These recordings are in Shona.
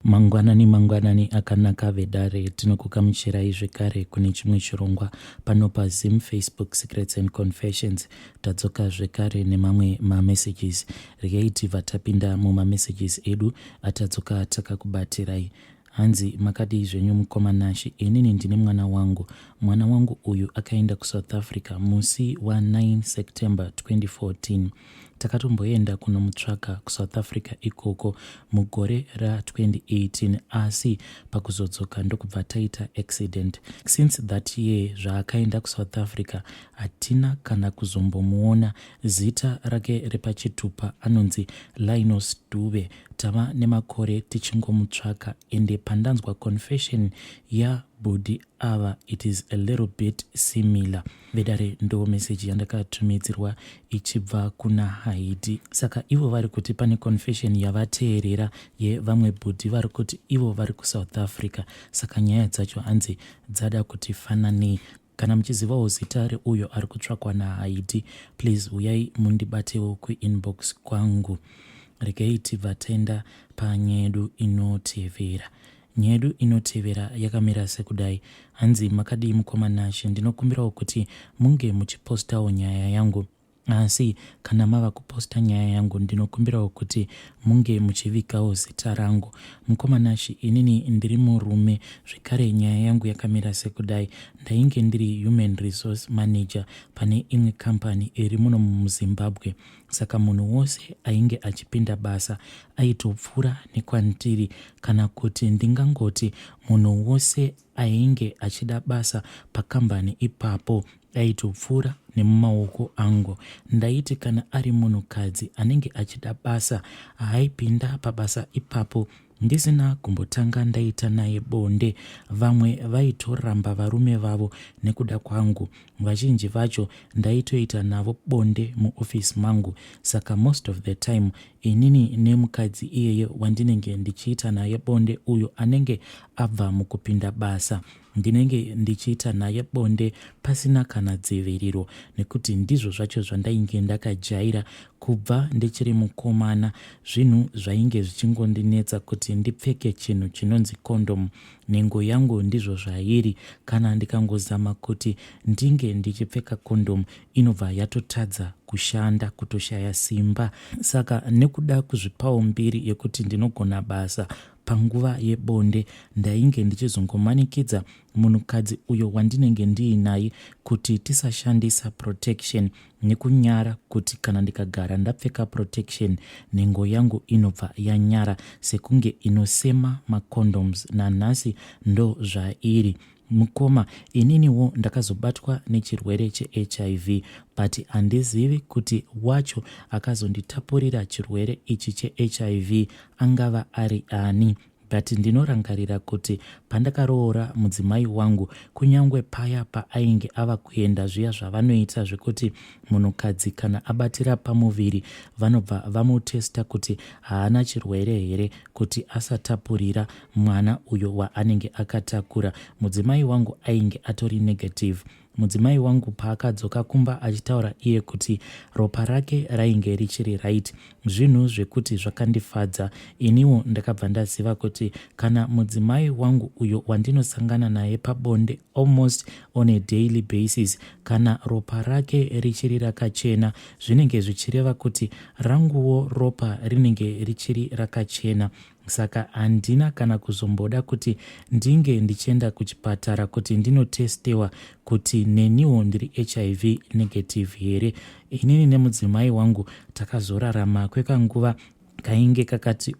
Mangwanani akanaka vedare tinokukamuchirai zvekare kune chimwe chirongwa pano paZim Facebook Secrets and Confessions. Tadzoka zvekare nemamwe mamessages. Regai tibva tapinda mumamessages edu atadzoka takakubatirai. Hanzi makadii zvenyu mukomanashi, inini ndine mwana wangu. Mwana wangu uyu akaenda kuSouth Africa musi wa9 September 2014. Takatomboenda kunomutsvaka kuSouth Africa ikoko mugore ra2018, asi pakuzodzoka ndokubva taita accident. Since that year zvaakaenda kuSouth Africa hatina kana kuzombomuona. Zita rake repachitupa anonzi Linus Dube. Tava nemakore tichingomutsvaka, ende pandanzwa confession yabudi ava, it is a little bit similar. Vedare ndo message yandakatumidzirwa ichibva kuna Haiti. Saka ivo vari kuti pane confession yavateerera yevamwe budi vari kuti ivo vari kuSouth Africa. Saka nyaya dzacho hanzi dzada kuti fananei. Kana muchizivawo zita reuyo ari kutsvakwa naHaiti, please uyai mundibatewo kuinbox kwangu. Regai tibva taenda panyaya yedu inotevera. Nyaya yedu inotevera yakamira sekudai. Hanzi makadii mukomanashi, ndinokumbirawo kuti munge muchipostawo nyaya yangu. Asi kana mava kuposta nyaya yangu, ndinokumbirawo kuti munge muchivikawo zita rangu. Mukomanashi, inini ndiri murume, zvekare nyaya yangu yakamira sekudai. Ndainge ndiri human resource manager pane imwe company iri muno muZimbabwe. Saka munhu wose ainge achipinda basa aitopfuura nekwandiri, kana kuti ndingangoti munhu wose ainge achida basa pakambani ipapo aitopfuura nemumaoko angu. Ndaiti kana ari munhukadzi anenge achida basa haipinda pabasa ipapo ndisina kumbotanga ndaita naye bonde. Vamwe vaitoramba varume vavo nekuda kwangu. Vazhinji vacho ndaitoita navo bonde muofisi mangu. Saka most of the time inini nemukadzi iyeye wandinenge ndichiita naye bonde, uyo anenge abva mukupinda basa, ndinenge ndichiita naye bonde pasina kana dziviriro, nekuti ndizvo zvacho zvandainge ndakajaira kubva ndichiri mukomana. Zvinhu zvainge zvichingondinetsa kuti ndipfeke chinhu chinonzi condom. Nhengo yangu ndizvo zvairi. Kana ndikangozama kuti ndinge ndichipfeka condom, inobva yatotadza kushanda, kutoshaya simba. Saka nekuda kuzvipawo mbiri yekuti ndinogona basa panguva yebonde, ndainge ndichizongomanikidza munhukadzi uyo wandinenge ndiinaye kuti tisashandisa protection, nekunyara kuti kana ndikagara ndapfeka protection nhengo yangu inobva yanyara sekunge inosema macondoms. Nanhasi ndo zvairi. Mukoma, ininiwo ndakazobatwa nechirwere cheHIV, but handizivi kuti wacho akazonditapurira chirwere ichi cheHIV angava ari ani. But ndinorangarira kuti pandakaroora mudzimai wangu, kunyangwe paya paainge ava kuenda zviya zvavanoita zvekuti munhukadzi kana abatira pamuviri vanobva vamutesta kuti haana chirwere here, kuti asatapurira mwana uyo waanenge akatakura, mudzimai wangu ainge atori negative. Mudzimai wangu paakadzoka kumba achitaura iye kuti ropa rake rainge richiri right. Zvinhu zvekuti zvakandifadza. Iniwo ndakabva ndaziva kuti kana mudzimai wangu uyo wandinosangana naye pabonde almost on a daily basis, kana ropa rake richiri rakachena, zvinenge zvichireva kuti ranguwo ropa rinenge richiri rakachena. Saka handina kana kuzomboda kuti ndinge ndichienda kuchipatara kuti ndinotestewa kuti neniwo ndiri HIV negative here. Inini nemudzimai wangu takazorarama kwekanguva kainge kakati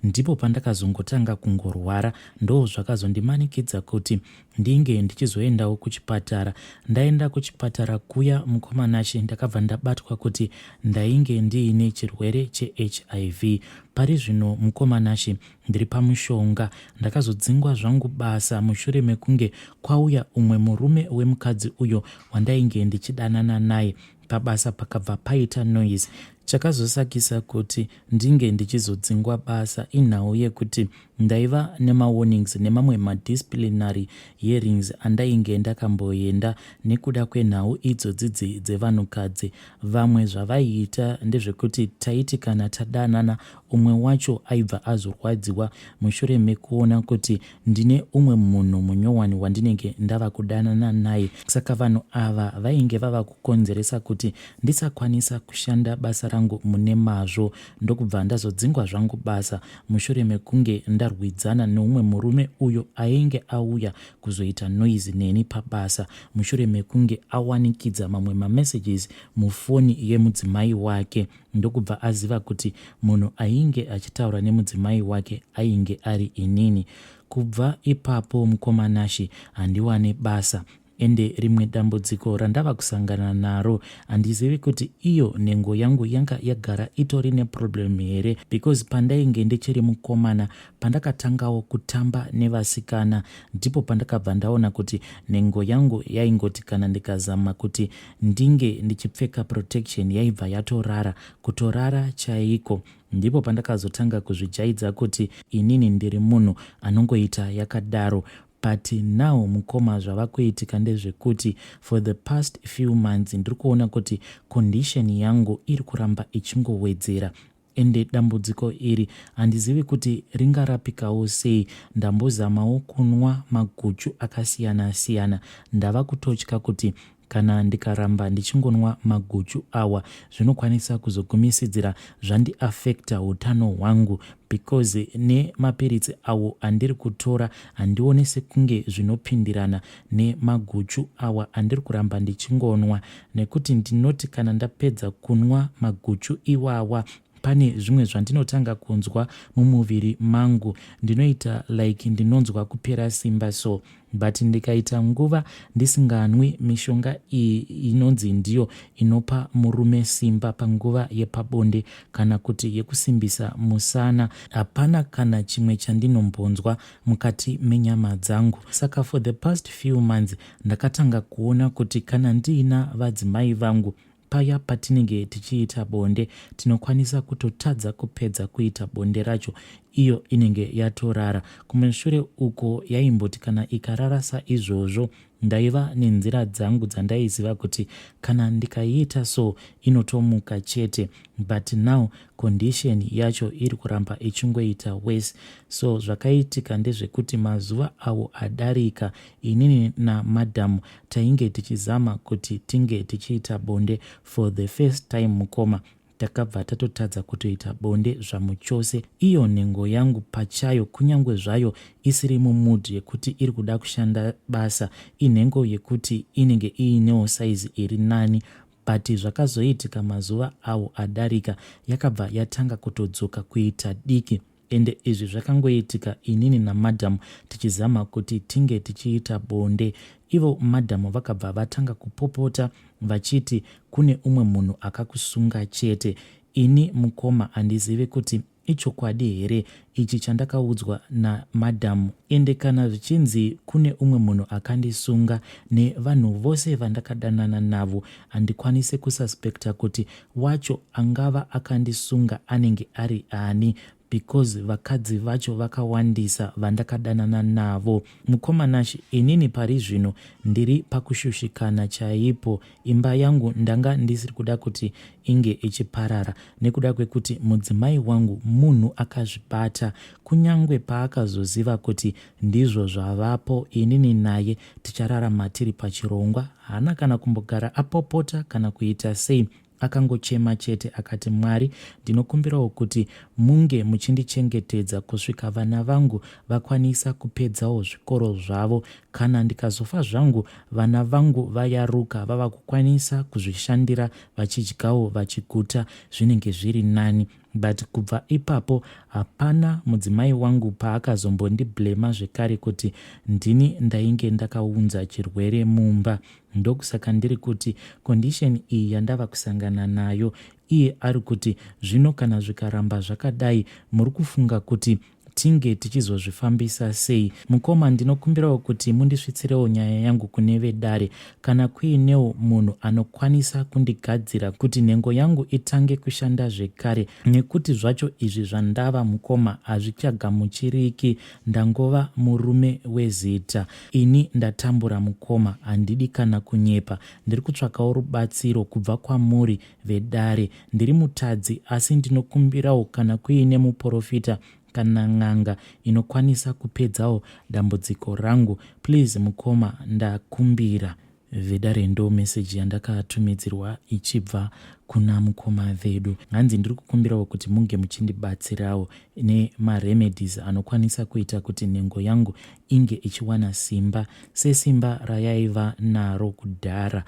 ndipo pandakazongotanga kungorwara. Ndo zvakazondimanikidza kuti ndinge ndichizoendawo kuchipatara. Ndaenda kuchipatara kuya mukomanashi, ndakabva ndabatwa kuti ndainge ndiine chirwere cheHIV. Pari zvino mukomanashi ndiri pamushonga. Ndakazodzingwa zvangu basa mushure mekunge kwauya umwe murume wemukadzi uyo wandainge ndichidanana naye. Pabasa pakabva paita noise. Chakazosakisa kuti ndinge ndichizodzingwa basa inhau yekuti ndaiva nemawarnings nemamwe madisciplinary hearings andainge ndakamboenda nekuda kwenhau idzodzi dzevanhukadzi. Vamwe zvavaiita ndezvekuti taiti kana tadanana umwe wacho aibva azorwadziwa mushure mekuona kuti ndine umwe munhu munyowani wandinenge ndava kudanana naye. Saka vanhu ava vainge vava kukonzeresa kuti ndisakwanisa kushanda basa rangu mune mazvo, ndokubva ndazodzingwa zvangu basa mushure mekunge ndarwidzana neumwe murume uyo ainge auya kuzoita noise neni pabasa mushure mekunge awanikidza mamwe mamessages mufoni yemudzimai wake. Ndokubva aziva kuti munhu ainge achitaura nemudzimai wake ainge ari inini. Kubva ipapo mukomanashi handiwane basa. Ende rimwe dambudziko randava kusangana naro handizivi kuti iyo nhengo yangu yanga yagara itori neproblem here, because pandainge ndichiri mukomana pandakatangawo kutamba nevasikana ndipo pandakabva ndaona kuti nhengo yangu yaingoti kana ndikazama kuti ndinge ndichipfeka protection yaibva yatorara, kutorara chaiko. Ndipo pandakazotanga kuzvijaidza kuti inini ndiri munhu anongoita yakadaro. But now mukoma zvava kuitika ndezvekuti for the past few months ndiri kuona kuti condition yangu iri kuramba ichingowedzera. Ende dambudziko iri handizivi kuti ringarapikawo sei. Ndambozamawo kunwa maguchu akasiyana siyana. Ndava kutotya kuti kana ndikaramba ndichingonwa maguchu awa zvinokwanisa kuzogumisidzira zvandiafekta utano hwangu, because nemapiritsi awo andiri kutora handione sekunge zvinopindirana nemaguchu awa andiri kuramba ndichingonwa, nekuti ndinoti kana ndapedza kunwa maguchu iwawa pane zvimwe zvandinotanga kunzwa mumuviri mangu, ndinoita like ndinonzwa kupera simba. So but ndikaita nguva ndisinganwi mishonga iyi inonzi ndiyo inopa murume simba panguva yepabonde kana kuti yekusimbisa musana, hapana kana chimwe chandinombonzwa mukati menyama dzangu. Saka for the past few months ndakatanga kuona kuti kana ndiina vadzimai vangu paya patinenge tichiita bonde tinokwanisa kutotadza kupedza kuita bonde racho, iyo inenge yatorara. Kumashure uko yaimboti kana ikarara saizvozvo ndaiva nenzira dzangu dzandaiziva kuti kana ndikaiita so inotomuka chete, but now condition yacho iri kuramba ichingoita worse. So zvakaitika ndezvekuti mazuva awo adarika inini namadhamu tainge tichizama kuti tinge tichiita bonde for the first time mukoma. Takabva tatotadza kutoita bonde zvamuchose. Iyo nhengo yangu pachayo kunyange zvayo isiri mumudi yekuti iri kuda kushanda basa, inhengo yekuti inenge iinewo saizi iri nani, but zvakazoitika mazuva awo adarika yakabva yatanga kutodzoka kuita diki. Ende izvi zvakangoitika inini namadhamu tichizama kuti tinge tichiita bonde. Ivo madhamu vakabva vatanga kupopota vachiti kune umwe munhu akakusunga chete. Ini mukoma handizivi kuti ichokwadi here ichi chandakaudzwa namadhamu. Ende kana zvichinzi kune umwe munhu akandisunga, nevanhu vose vandakadanana navo handikwanise kususpekta kuti wacho angava akandisunga anenge ari ani, because vakadzi vacho vakawandisa vandakadanana navo. Mukomanashi inini pari zvino ndiri pakushushikana chaipo. Imba yangu ndanga ndisiri kuda kuti inge ichiparara nekuda kwekuti mudzimai wangu munhu akazvibata. Kunyangwe paakazoziva kuti ndizvo zvavapo inini naye tichararama tiri pachirongwa, hana kana kumbogara apopota kana kuita sei. Akangochema chete akati, Mwari, ndinokumbirawo kuti munge muchindichengetedza kusvika vana vangu vakwanisa kupedzawo zvikoro zvavo. Kana ndikazofa zvangu, vana vangu vayaruka vava kukwanisa kuzvishandira vachidyawo vachiguta, zvinenge zviri nani. But kubva ipapo hapana mudzimai wangu paakazombondiblema zvekare kuti ndini ndainge ndakaunza chirwere mumba. Ndokusaka ndiri kuti condition iyi yandava kusangana nayo, iye ari kuti zvino kana zvikaramba zvakadai muri kufunga kuti tinge tichizozvifambisa sei. Mukoma, ndinokumbirawo kuti mundisvitsirewo nyaya yangu kune vedare. Kana kuinewo munhu anokwanisa kundigadzira kuti nhengo yangu itange kushanda zvekare, nekuti zvacho izvi zvandava mukoma hazvichagamuchiriki. Ndangova murume wezita. Ini ndatambura mukoma, handidi kana kunyepa. Ndiri kutsvakawo rubatsiro kubva kwamuri vedare. Ndiri mutadzi, asi ndinokumbirawo kana kuine muprofita kana n'anga inokwanisa kupedzawo dambudziko rangu. Please mukoma, ndakumbira. Vedare ndo meseji yandakatumidzirwa ichibva kuna mukoma vedu. Hanzi ndiri kukumbirawo kuti munge muchindibatsirawo nemaremedies anokwanisa kuita kuti nhengo yangu inge ichiwana simba sesimba rayaiva naro kudhara.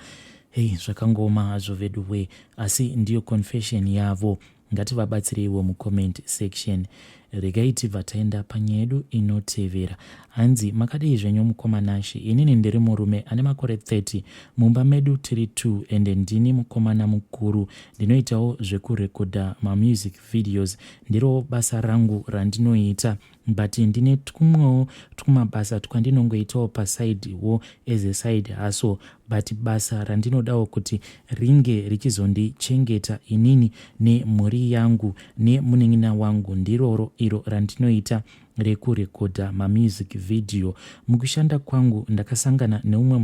Hei, zvakangoma hazvo vedu we, asi ndiyo confession yavo. Ngativabatsireiwo mucomment section. Regai tibva taenda panyaya yedu inotevera. Hanzi, makadii zvenyu mukoma Nashi? Inini ndiri murume ane makore 30. Mumba medu tiri 2 ende ndini mukomana mukuru. Ndinoitawo zvekurekodha mamusic videos. Ndiro basa rangu randinoita. But ndine tumwewo tumabasa twandinongoitawo paside wo as a side hustle. But basa randinodawo kuti ringe richizondichengeta inini nemhuri yangu nemunun'una wangu ndiroro iro randinoita rekurekodha mamusic video. Mukushanda kwangu ndakasangana neumwe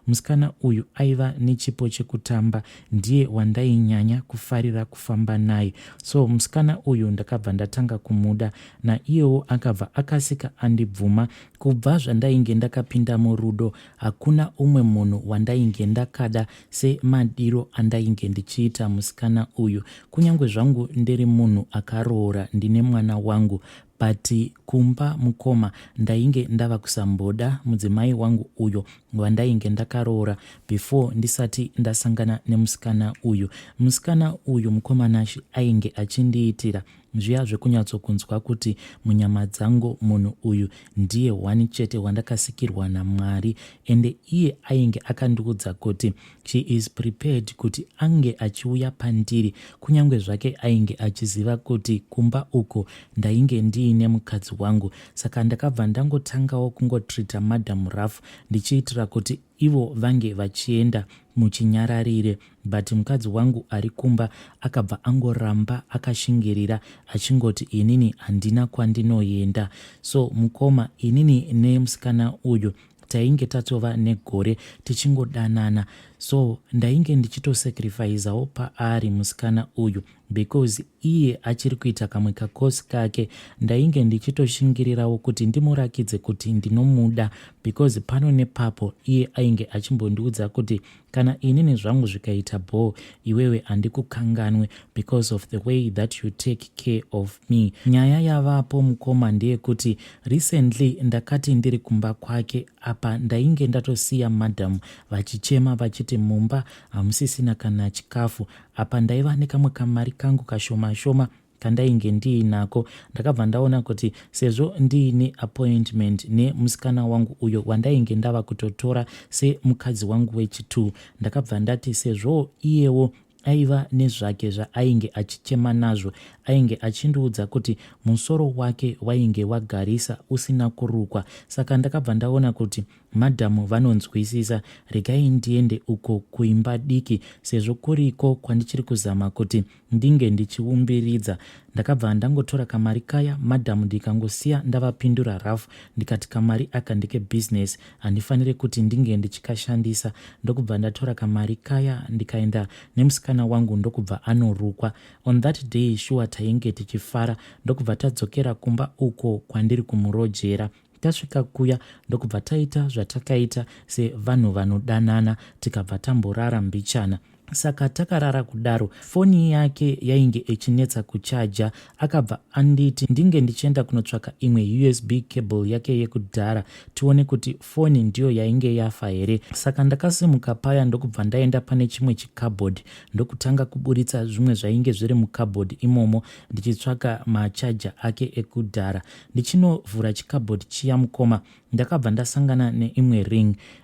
musikana uyu aiva nechipo chekutamba. Ndiye wandainyanya kufarira kufamba naye. So musikana uyu ndakabva ndatanga kumuda, naiyewo akabva akasika andibvuma. Kubva zvandainge ndakapinda murudo, hakuna umwe munhu wandainge ndakada semadiro andainge ndichiita musikana uyu. Kunyange zvangu ndiri munhu akaroora, ndine mwana wangu, but kumba mukoma ndainge ndava kusamboda mudzimai wangu uyo wandainge ndakaroora before ndisati ndasangana nemusikana uyu. Musikana uyu mukoma Nashi ainge achindiitira zviya zvekunyatsokunzwa kuti munyama dzangu munhu uyu ndiye wani chete wandakasikirwa naMwari. Ende iye ainge akandiudza kuti she is prepared kuti ange achiuya pandiri, kunyange zvake ainge achiziva kuti kumba uko ndainge ndiine mukadzi wangu. Saka ndakabva ndangotangawo kungotrita madam rough ndichiitira kuti ivo vange vachienda muchinyararire. But mukadzi wangu ari kumba akabva angoramba akashingirira achingoti inini handina kwandinoenda. So mukoma, inini nemusikana uyu tainge tatova negore tichingodanana. So ndainge ndichitosacrificeawo paari musikana uyu because iye achiri kuita kamwe kakosi kake. Ndainge ndichitoshingirirawo kuti ndimurakidze kuti ndinomuda because pano nepapo iye ainge achimbondiudza kuti kana inini zvangu zvikaita bho, iwewe handikukanganwe because of the way that you take care of me. Nyaya yavapo mukoma ndeyekuti recently ndakati ndiri kumba kwake apa ndainge ndatosiya madam vachichema vachiti mumba hamusisina kana chikafu. Apa ndaiva nekamwe kamari kangu kashoma kandainge ndiinako. Ndakabva ndaona kuti sezvo ndiine appointment nemusikana wangu uyo wandainge ndava kutotora semukadzi wangu wechitu, ndakabva ndati sezvo iyewo aiva nezvake zvaainge achichema nazvo, ainge achindiudza kuti musoro wake wainge wagarisa usina kurukwa. Saka ndakabva ndaona kuti madhamu vanonzwisisa, regai ndiende uko kuimba diki sezvo kuriko kwandichiri kuzama kuti ndinge ndichiumbiridza. Ndakabva ndangotora kamari kaya madhamu ndikangosiya ndavapindura rafu, ndikati kamari aka ndike business handifanire kuti ndinge ndichikashandisa. Ndokubva ndatora kamari kaya ndikaenda nemusikana wangu ndokubva anorukwa. On that day sure tainge tichifara. Ndokubva tadzokera kumba uko kwandiri kumurojera. Tasvika kuya ndokubva taita zvatakaita sevanhu vanodanana, tikabva tamborara mbichana. Saka takarara kudaro, foni yake yainge ichinetsa kuchaja. Akabva anditi ndinge ndichienda kunotsvaka imwe USB cable yake yekudhara tione kuti foni ndiyo yainge yafa here. Saka ndakasimuka paya ndokubva ndaenda pane chimwe chikabhodhi ndokutanga kuburitsa zvimwe zvainge zviri mukabhodhi imomo ndichitsvaka machaja ake ekudhara. Ndichinovhura chikabhodhi chiya mukoma, ndakabva ndasangana neimwe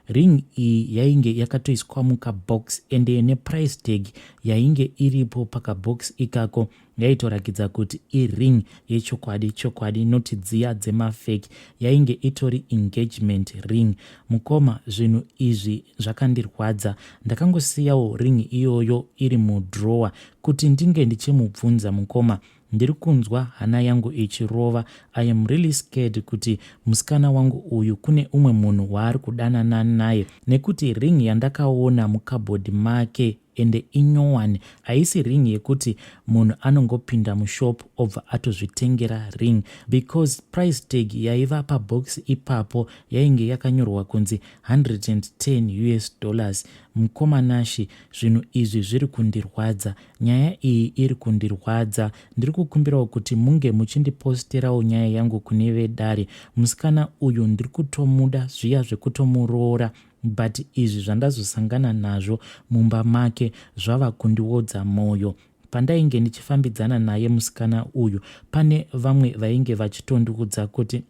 ring iyi yainge yakatoiswa mukabox ende price tag yainge iripo pakabox ikako yaitorakidza kuti iring yechokwadi noti dziya dzemafeki, yainge itori engagement ring. Mukoma, zvinhu izvi zvakandirwadza. Ndakangosiyawo ring iyoyo iri mudrowa kuti ndinge ndichimubvunza mukoma, ndiri kunzwa hana yangu ichirova. I am really scared kuti musikana wangu uyu kune umwe munhu waari kudanana naye, nekuti ring yandakaona mukabhodhi make ende inyowani haisi ring yekuti munhu anongopinda mushop obva atozvitengera ring, because price tag yaiva pabox ipapo yainge yakanyorwa kunzi $110. Mukoma nashi, zvinhu izvi zviri kundirwadza, nyaya iyi iri kundirwadza. Ndiri kukumbirawo kuti munge muchindiposterawo nyaya yangu kune vedare. Musikana uyu ndiri kutomuda zviya zvekutomuroora, but izvi zvandazosangana nazvo mumba make zvava kundiwodza mwoyo. Pandainge ndichifambidzana naye musikana uyu, pane vamwe vainge vachitondiudza kuti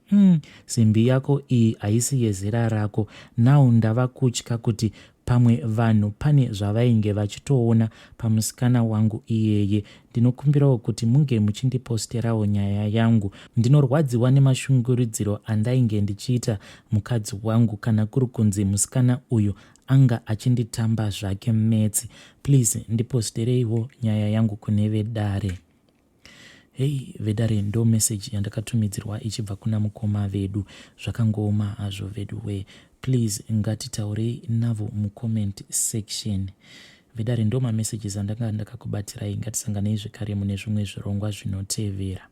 simbi yako iyi haisi yezera rako. Nawo ndava kutya kuti pamwe vanhu pane zvavainge vachitoona pamusikana wangu iyeye. Ndinokumbirawo kuti munge muchindiposterawo nyaya yangu. Ndinorwadziwa nemashungurudziro andainge ndichiita mukadzi wangu kana kuri kunzi musikana uyu anga achinditamba zvake metsi. Please ndipostereiwo nyaya yangu kune vedare. Hey vedare, ndo message yandakatumidzirwa ichibva kuna mukoma vedu. Zvakangooma hazvo vedu we. Please ngatitaurei navo mucomment section. Vedare, ndo mamessages andanga ndakakubatirai. Ngatisanganei zvekare mune zvimwe zvirongwa zvinotevera.